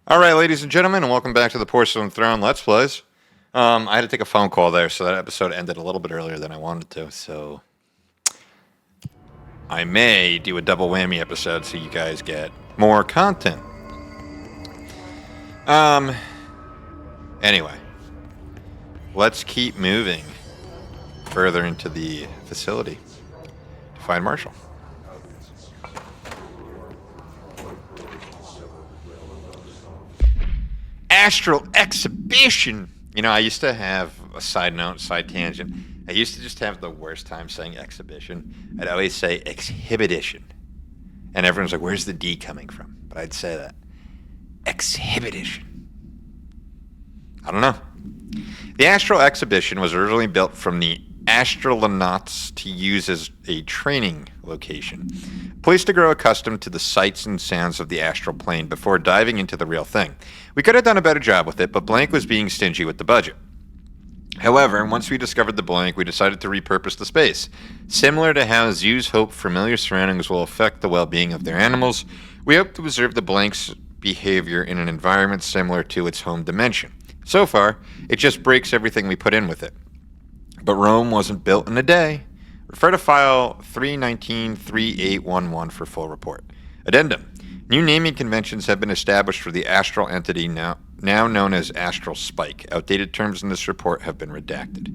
All right, ladies and gentlemen, and welcome back to the Porcelain Throne Let's Plays. I had to take a phone call there, so that episode ended a little bit earlier than I wanted to. So I may do a double whammy episode so you guys get more content. Anyway, let's keep moving further into the facility to find Marshall. Astral exhibition. You know, I used to have a side note, side tangent. I used to just have the worst time saying exhibition. I'd always say exhibition. And everyone's like, where's the D coming from? But I'd say that. Exhibition. I don't know. The Astral exhibition was originally built from the astronauts to use as a training location. A place to grow accustomed to the sights and sounds of the astral plane before diving into the real thing. We could have done a better job with it, but Blank was being stingy with the budget. However, once we discovered the Blank, we decided to repurpose the space. Similar to how zoos hope familiar surroundings will affect the well-being of their animals, we hope to observe the Blank's behavior in an environment similar to its home dimension. So far, it just breaks everything we put in with it. But Rome wasn't built in a day. Refer to file 319-3811 for full report. Addendum. New naming conventions have been established for the astral entity now known as Astral Spike. Outdated terms in this report have been redacted.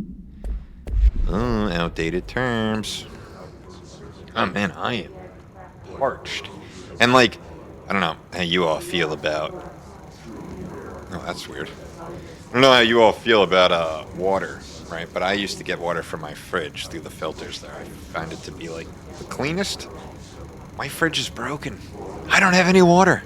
Oh, outdated terms. Oh man, I am parched. And I don't know how you all feel about... Oh, that's weird. I don't know how you all feel about water, right? But I used to get water from my fridge through the filters there. I find it to be the cleanest. My fridge is broken. I don't have any water.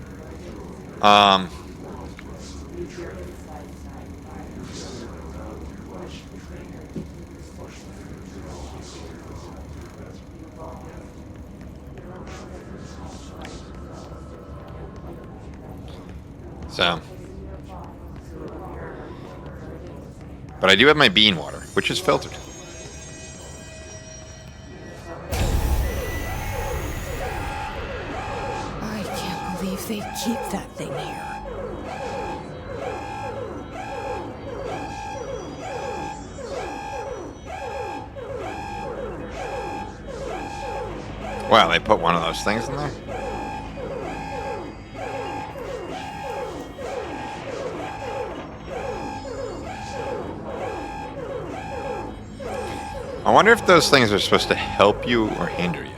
But I do have my bean water, which is filtered. I can't believe they keep that thing here. Wow, they put one of those things in there? I wonder if those things are supposed to help you or hinder you.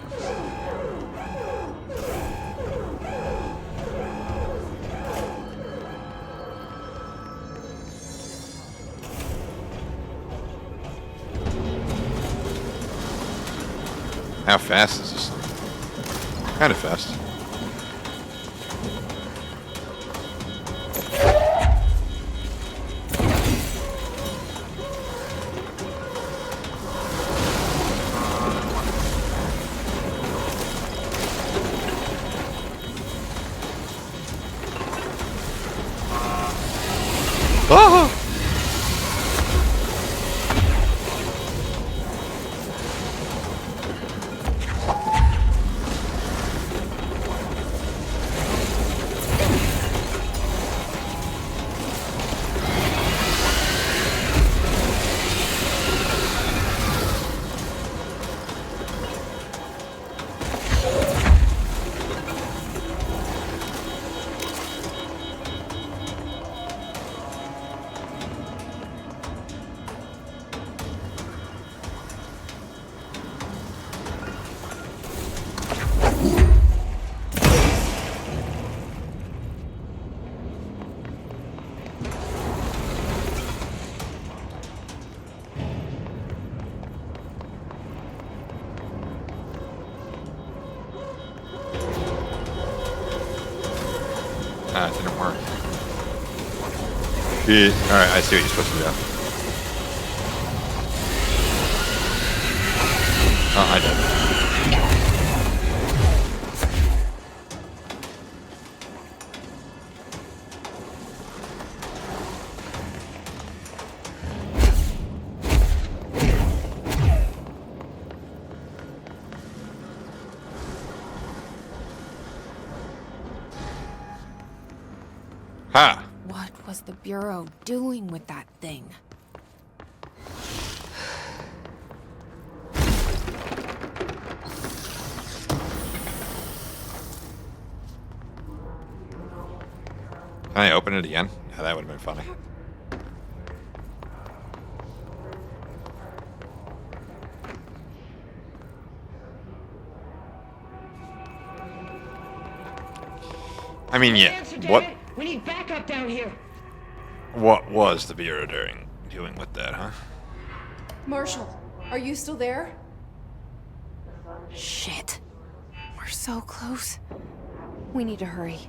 How fast is this thing? Kind of fast. Oh! It didn't work. Alright, I see what you're supposed to do. Oh, I did. Ha! What was the Bureau doing with that thing? Can I open it again? Yeah, that would have been funny. I mean, yeah. What? We need backup down here. What was the Bureau doing with that, huh? Marshall, are you still there? Shit. We're so close. We need to hurry.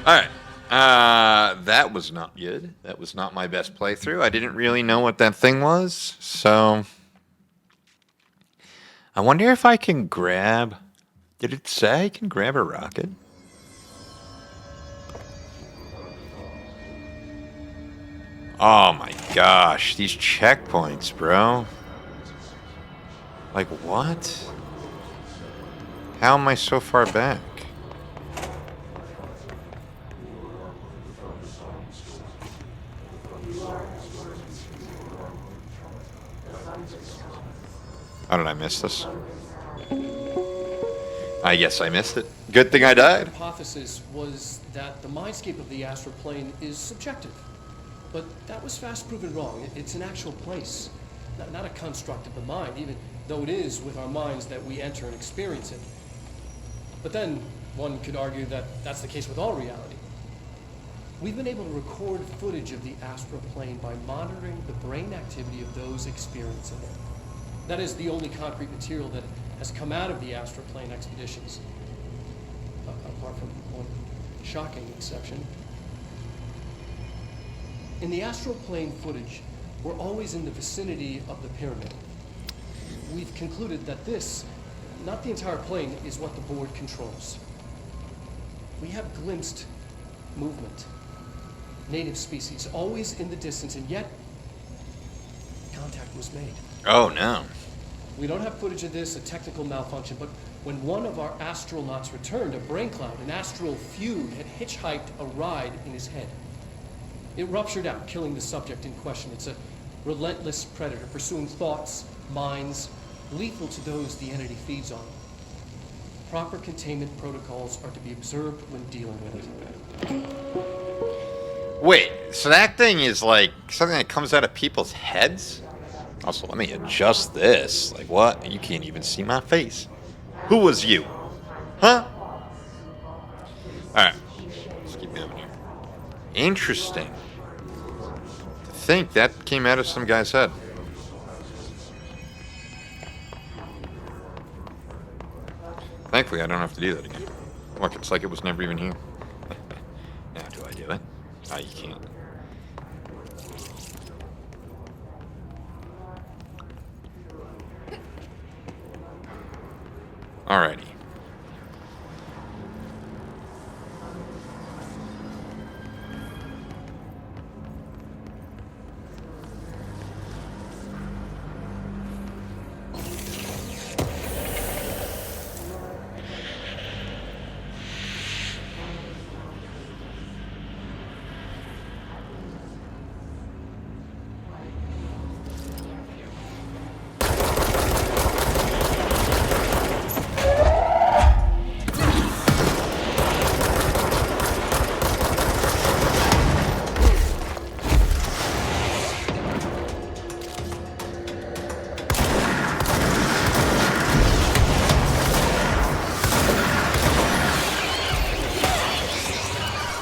Alright. That was not good. That was not my best playthrough. I didn't really know what that thing was, so... I wonder if I can grab... Did it say I can grab a rocket? Oh my gosh, these checkpoints, bro. Like, what? How am I so far back? How did I miss this? I guess I missed it. Good thing I died. The hypothesis was that the mindscape of the astral plane is subjective. But that was fast proven wrong. It's an actual place, not a construct of the mind, even though it is with our minds that we enter and experience it. But then one could argue that that's the case with all reality. We've been able to record footage of the astral plane by monitoring the brain activity of those experiencing it. That is the only concrete material that has come out of the astral plane expeditions, apart from one shocking exception. In the astral plane footage, we're always in the vicinity of the pyramid. We've concluded that this, not the entire plane, is what the board controls. We have glimpsed movement, native species, always in the distance, and yet contact was made. Oh no. We don't have footage of this, a technical malfunction, but when one of our astronauts returned, a brain cloud, an astral fugue, had hitchhiked a ride in his head. It ruptured out, killing the subject in question. It's a relentless predator, pursuing thoughts, minds, lethal to those the entity feeds on. Proper containment protocols are to be observed when dealing with it. Wait, so that thing is like something that comes out of people's heads? Also, let me adjust this. Like, what? You can't even see my face. Who was you? Huh? Alright. Let's keep moving here. Interesting. To think that came out of some guy's head. Thankfully, I don't have to do that again. Look, it's like it was never even here. Now, do I do it? Oh, you can't. Alrighty.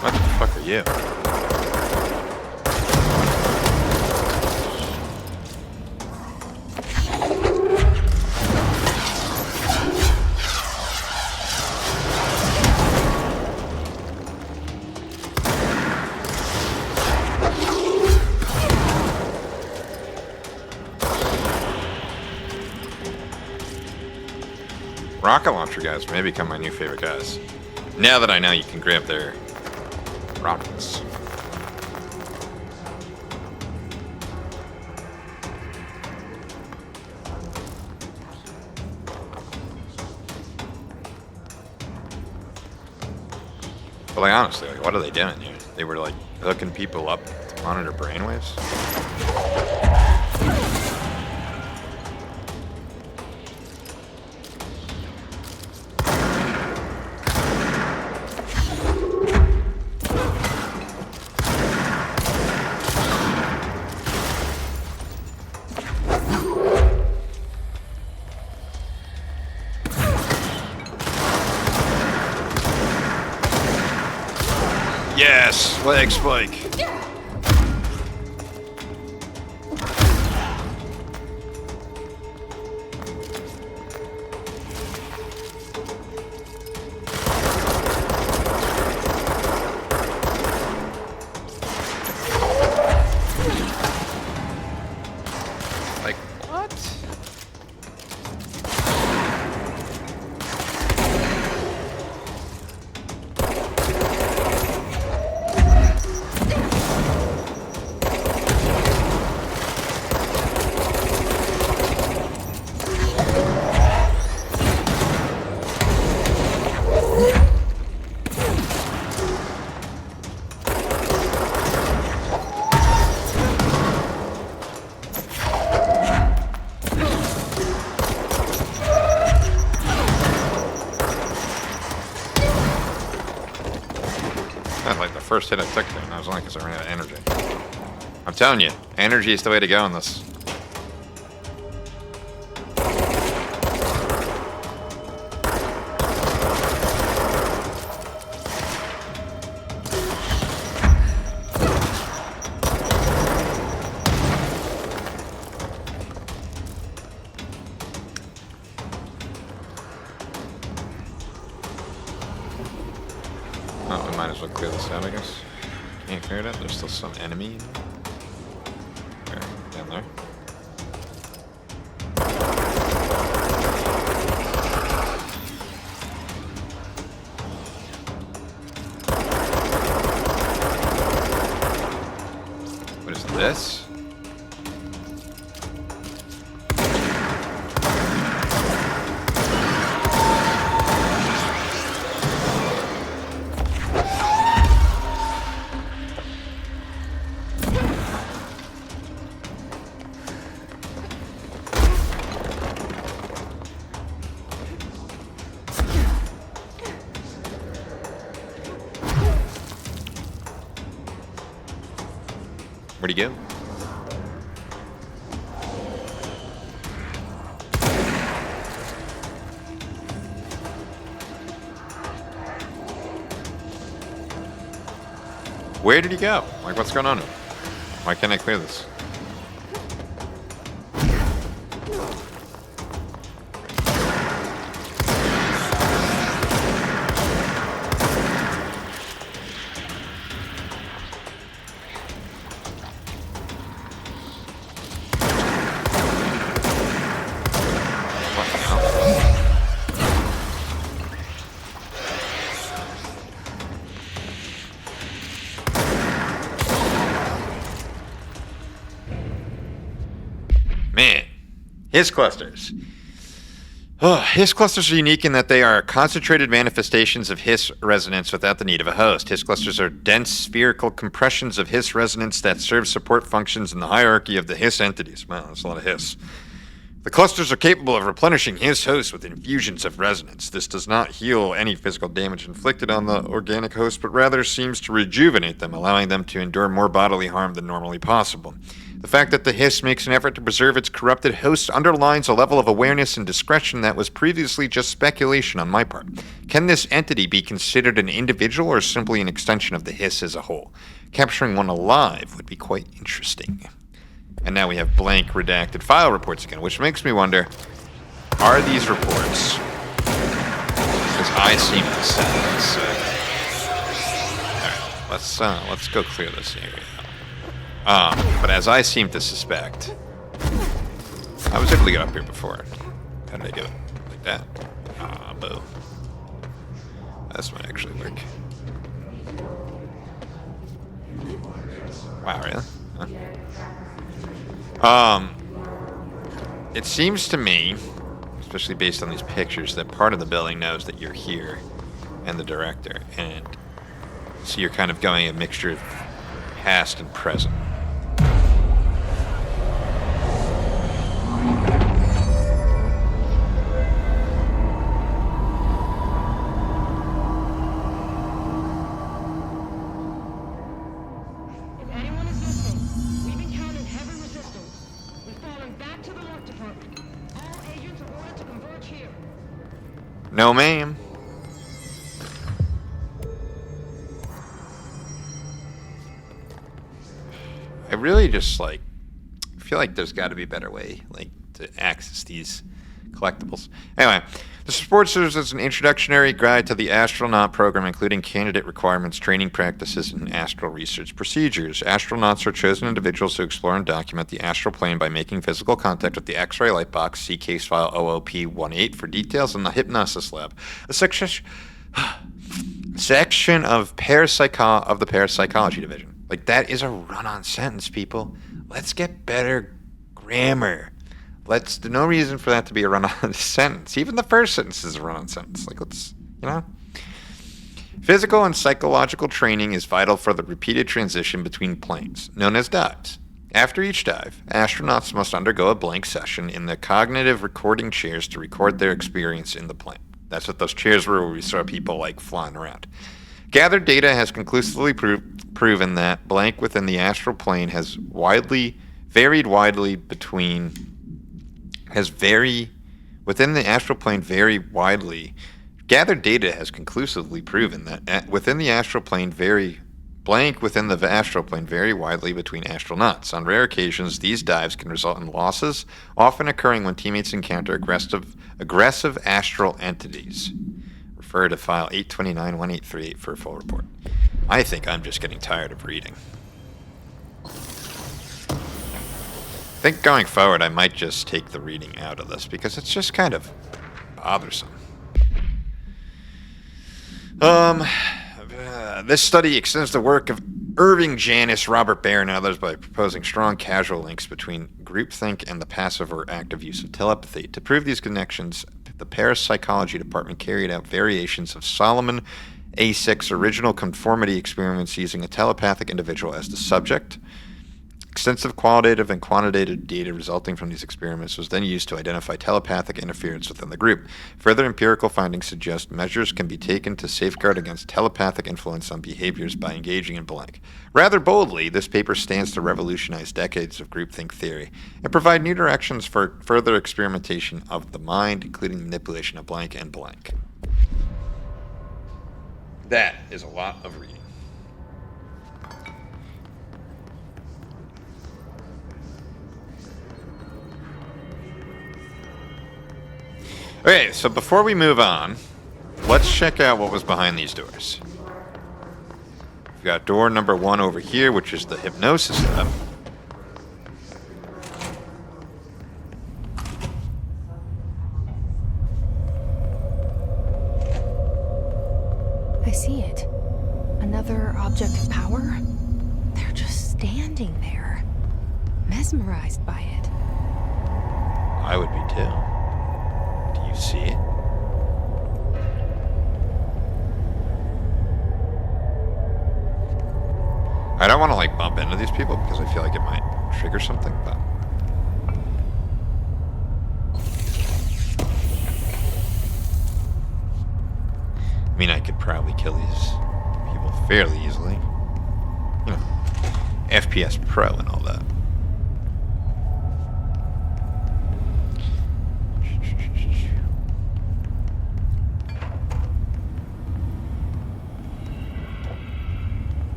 What the fuck are you? Rocket launcher guys may become my new favorite guys. Now that I know you can grab their rockets. But like honestly, like what are they doing here? They were like hooking people up to monitor brainwaves? Yes, leg spike. Like what? That's like the first hit I took there, and that was only because I ran out of energy. I'm telling you, energy is the way to go in this. Oh, we might as well clear this out, I guess. Can't clear it out. There's still some enemy. Okay, down there. What is this? Where'd he go? Where did he go? Like, what's going on? Why can't I clear this? Man, Hiss clusters. Oh, Hiss clusters are unique in that they are concentrated manifestations of Hiss resonance without the need of a host. Hiss clusters are dense spherical compressions of Hiss resonance that serve support functions in the hierarchy of the Hiss entities. Wow, that's a lot of Hiss. The clusters are capable of replenishing Hiss hosts with infusions of resonance. This does not heal any physical damage inflicted on the organic host, but rather seems to rejuvenate them, allowing them to endure more bodily harm than normally possible. The fact that the Hiss makes an effort to preserve its corrupted hosts underlines a level of awareness and discretion that was previously just speculation on my part. Can this entity be considered an individual or simply an extension of the Hiss as a whole? Capturing one alive would be quite interesting. And now we have blank redacted file reports again, which makes me wonder, are these reports? Because I seem to say Alright, let's go clear this area. But as I seem to suspect, I was able to get up here before. How did I do it? Like that? elbow. This might actually work. Wow, really? Huh. It seems to me, especially based on these pictures, that part of the building knows that you're here and the director, and so you're kind of going a mixture of past and present. If anyone is listening, we've encountered heavy resistance. We've fallen back to the work department. All agents are ordered to converge here. No, ma'am. I really just feel like there's got to be a better way to access these collectibles. Anyway, this report serves as an introductory guide to the astronaut program, including candidate requirements, training practices, and astral research procedures. Astronauts are chosen individuals to explore and document the astral plane by making physical contact with the X-ray light box. See case file OOP18 for details, and the hypnosis lab, a section of the parapsychology division. That is a run-on sentence, people. Let's get better grammar. There's no reason for that to be a run-on sentence. Even the first sentence is a run-on sentence. Physical and psychological training is vital for the repeated transition between planes, known as dives. After each dive, astronauts must undergo a blank session in the cognitive recording chairs to record their experience in the plane. That's what those chairs were, where we saw people flying around. Gathered data has conclusively proven that blank within the astral plane has varied widely between within the astral plane vary widely. Gathered data has conclusively proven that within the astral plane blank within the astral plane vary widely between astronauts. On rare occasions, these dives can result in losses, often occurring when teammates encounter aggressive astral entities. Refer to file 829-1838 for a full report. I think I'm just getting tired of reading. I think going forward I might just take the reading out of this because it's just kind of bothersome. This study extends the work of Irving Janis, Robert Baer, and others by proposing strong causal links between groupthink and the passive or active use of telepathy. To prove these connections, the parapsychology department carried out variations of Solomon A6 original conformity experiments using a telepathic individual as the subject. Extensive qualitative and quantitative data resulting from these experiments was then used to identify telepathic interference within the group. Further empirical findings suggest measures can be taken to safeguard against telepathic influence on behaviors by engaging in blank. Rather boldly, this paper stands to revolutionize decades of groupthink theory and provide new directions for further experimentation of the mind, including manipulation of blank and blank. That is a lot of reading. Okay, so before we move on, let's check out what was behind these doors. We've got door number 1 over here, which is the hypnosis lab. I see it. Another object of power? They're just standing there, mesmerized by it. I would be too. Do you see it? I don't want to bump into these people because I feel like it might trigger something, but I mean, I could probably kill these people fairly easily. You know, FPS Pro and all that.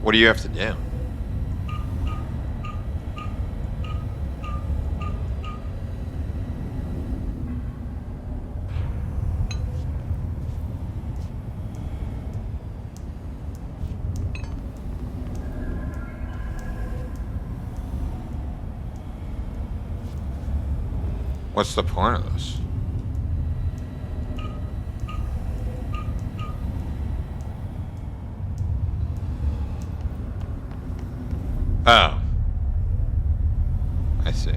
What do you have to do? What's the point of this? Oh. I see.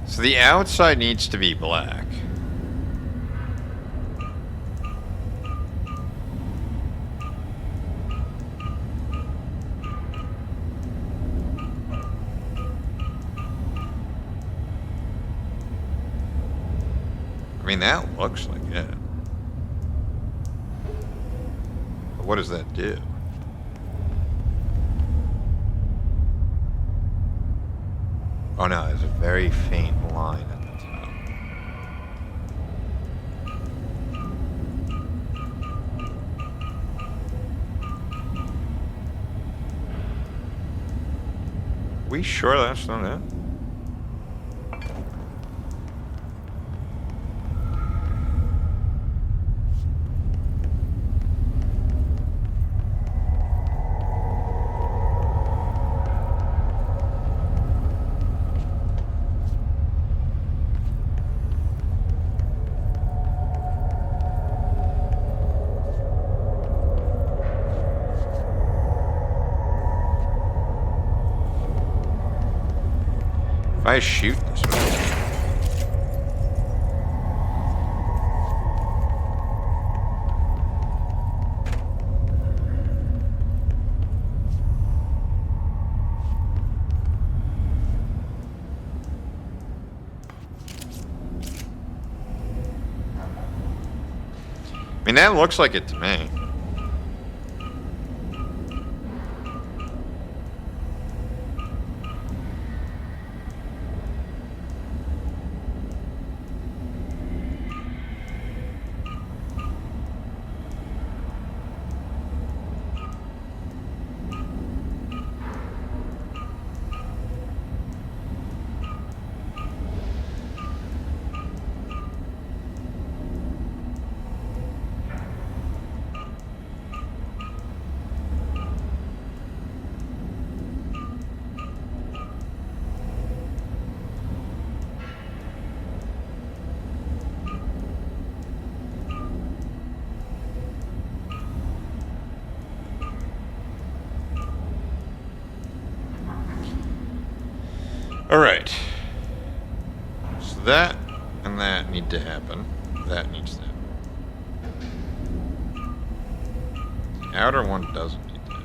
So the outside needs to be black. I mean, that looks like it. But what does that do? Oh no, there's a very faint line at the top. We sure that's not it? If I shoot this one. I mean, that looks like it to me. All right. So that and that need to happen. That needs to happen. The outer one doesn't need to happen.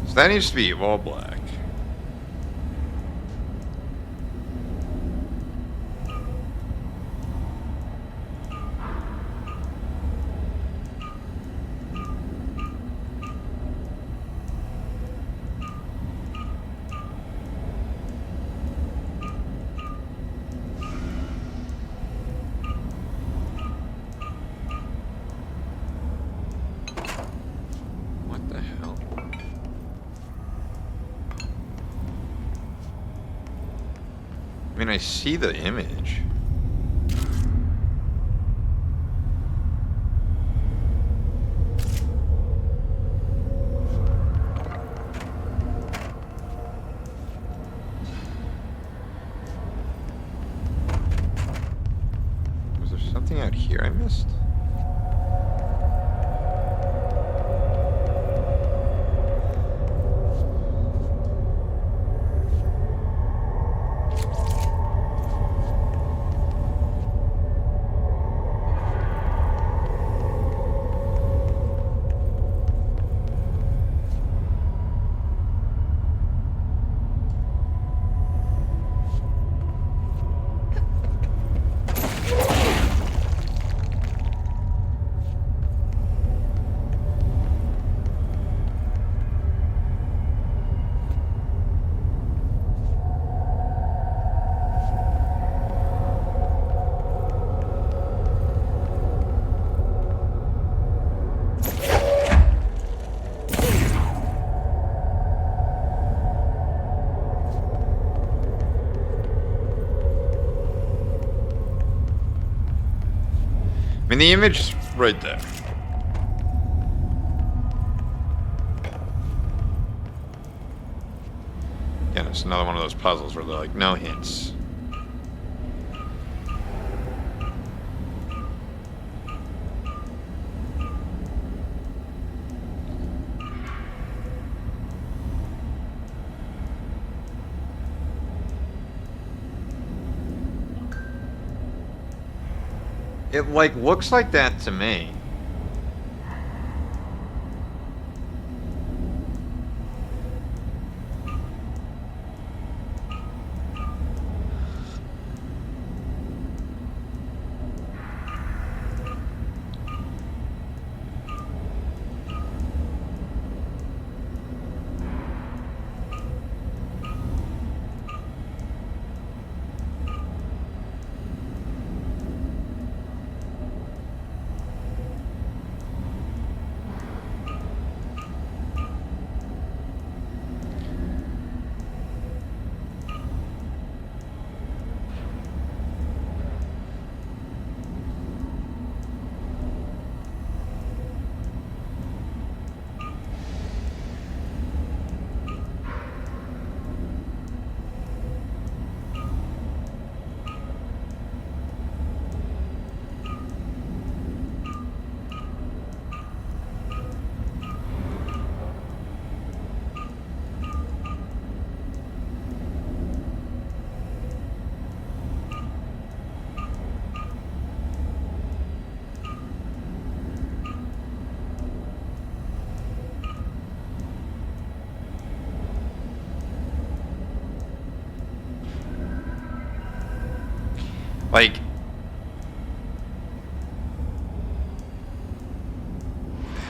So that needs to be all black. I mean, I see the image. Was there something out here I missed? I mean, the image is right there. Again, it's another one of those puzzles where they're like, no hints. It, like, looks like that to me. Like,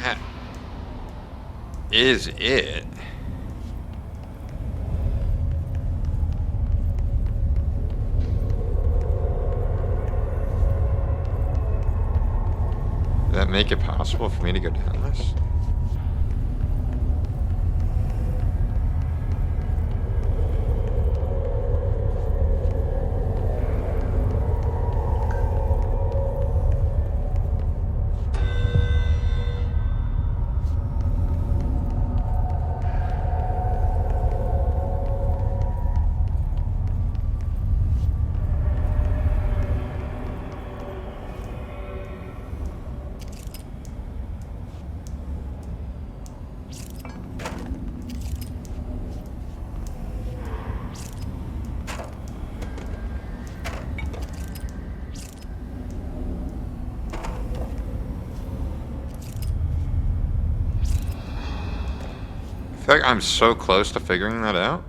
that is it. Does that make it possible for me to go down this? I feel like I'm so close to figuring that out.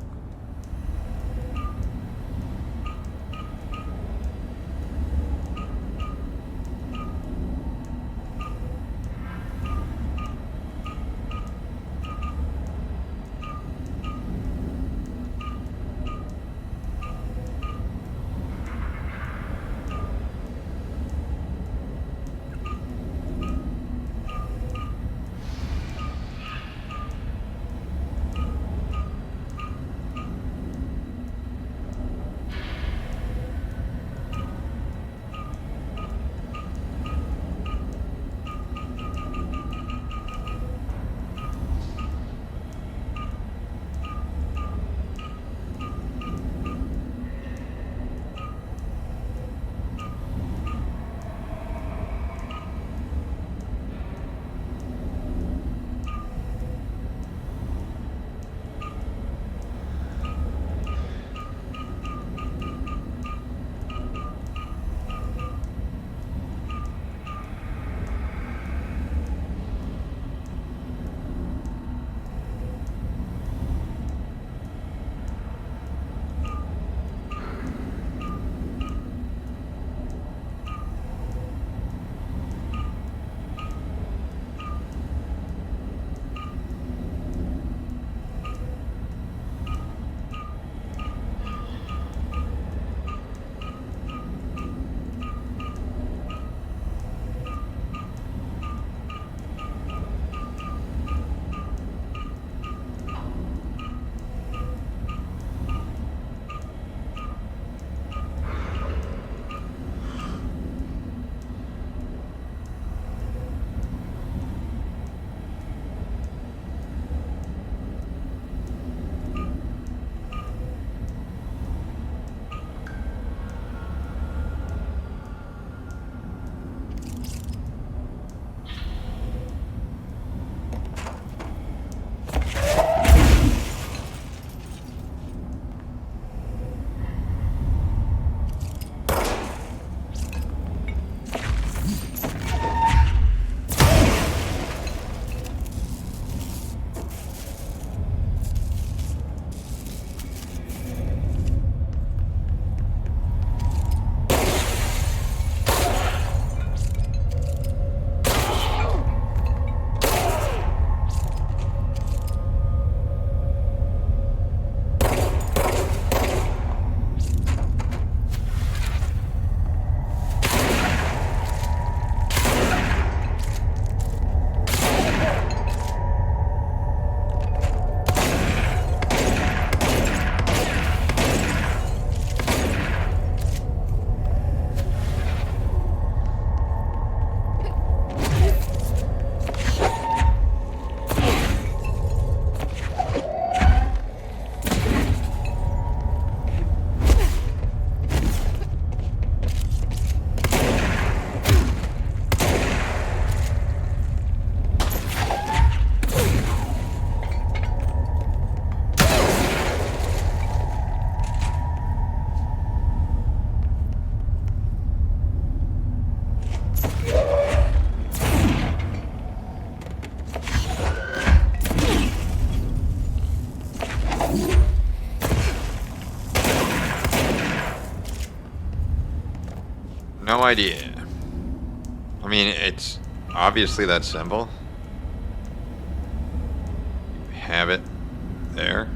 No idea. I mean, it's obviously that symbol. Have it there.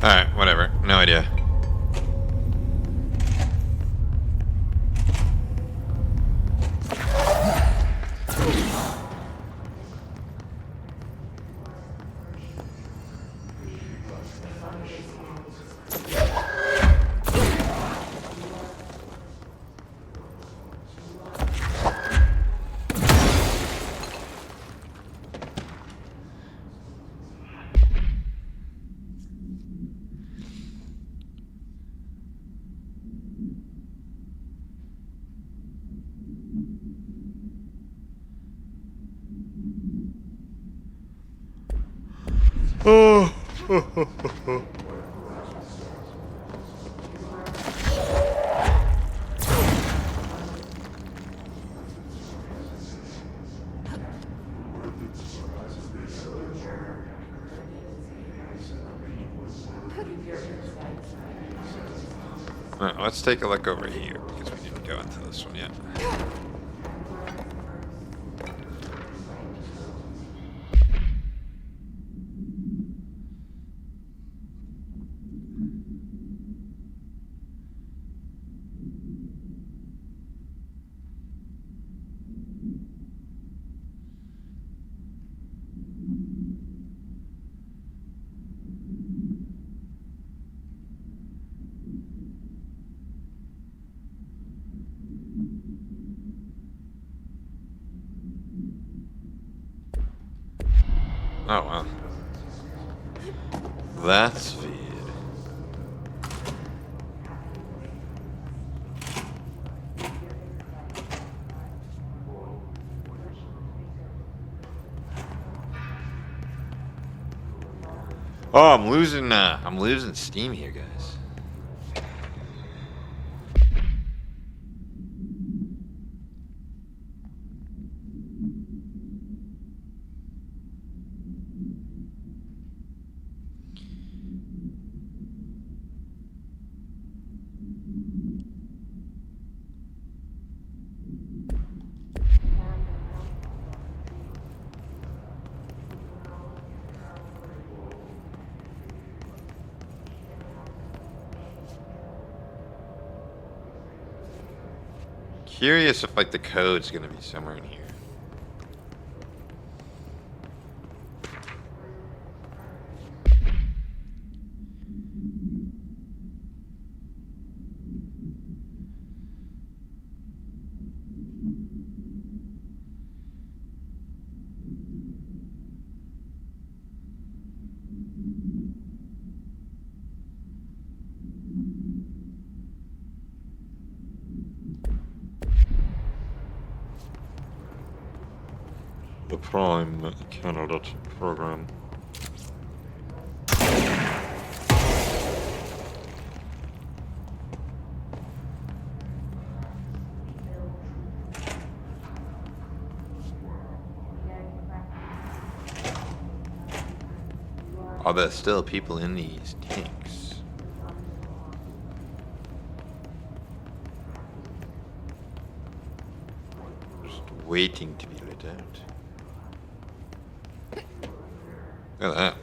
Alright, whatever. No idea. Oh. Alright, let's take a look over here because we didn't go into this one yet. Oh, wow. That's weird. Oh, I'm losing steam here, guys. Curious if like the code's gonna be somewhere in here. The Prime candidate program. Are there still people in these tanks? Just waiting to be let out. Look at that.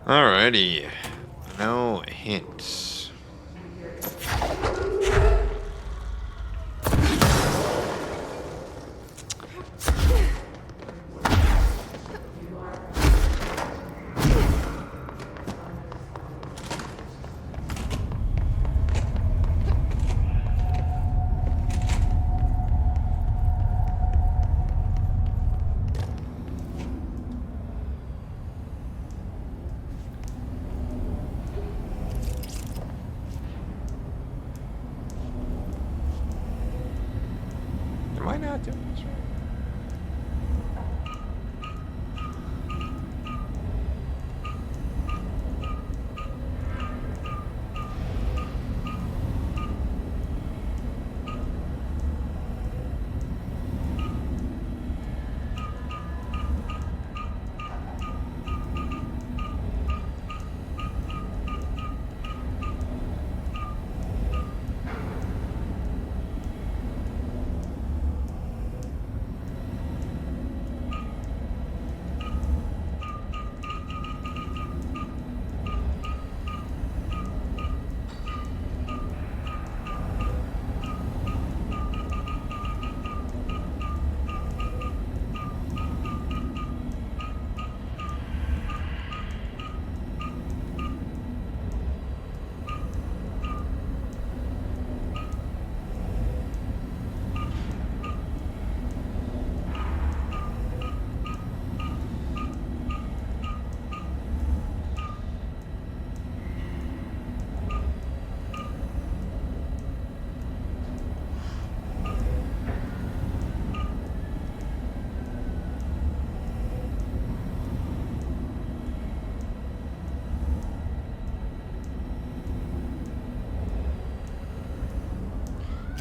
Alrighty. No hints. Why not do this?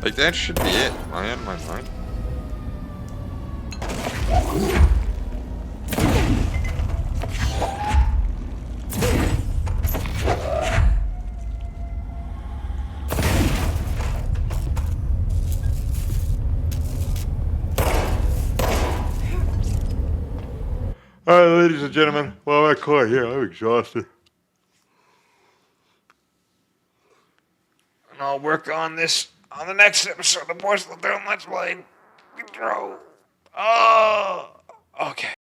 Like, that should be it. Am I out of my mind? Alright, ladies and gentlemen. Well, I quite here. I'm exhausted. And I'll work on this on the next episode of Porcelain Let's Play. Oh, okay.